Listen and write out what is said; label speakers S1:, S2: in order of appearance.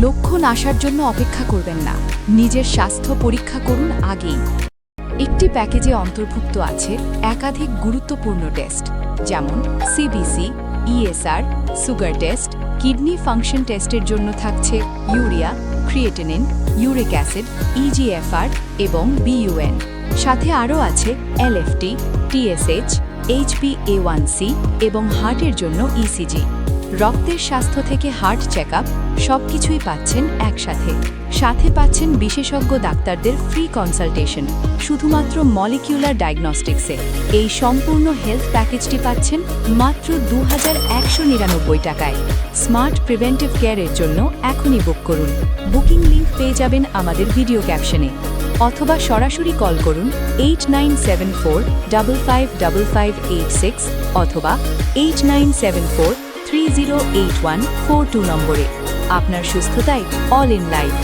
S1: লক্ষণ আসার জন্য অপেক্ষা করবেন না, নিজের স্বাস্থ্য পরীক্ষা করুন আগেই। একটি প্যাকেজে অন্তর্ভুক্ত আছে একাধিক গুরুত্বপূর্ণ টেস্ট, যেমন CBC, ESR, sugar test, kidney function টেস্টের জন্য থাকছে urea, creatinine, uric acid, eGFR এবং বিইউএন। সাথে আরও আছে এলএফটি, টিএসএইচ, এইচবিএ1সি এবং হার্টের জন্য ইসিজি। রক্তের স্বাস্থ্য থেকে হার্ট চেকআপ সবকিছুই পাচ্ছেন একসাথে। সাথে পাচ্ছেন বিশেষজ্ঞ ডাক্তারদের ফ্রি কনসালটেশন শুধুমাত্র মলিকিউলার ডায়াগনস্টিক্সে। এই সম্পূর্ণ হেলথ প্যাকেজটি পাচ্ছেন মাত্র 2199 টাকায়। স্মার্ট প্রিভেন্টিভ কেয়ারের জন্য এখনই বুক করুন। বুকিং লিংক পেয়ে যাবেন আমাদের ভিডিও ক্যাপশনে, অথবা সরাসরি কল করুন 8974555586 অথবা 8974308142 নম্বরে। আপনার সুস্থতাই অল ইন লাইফ।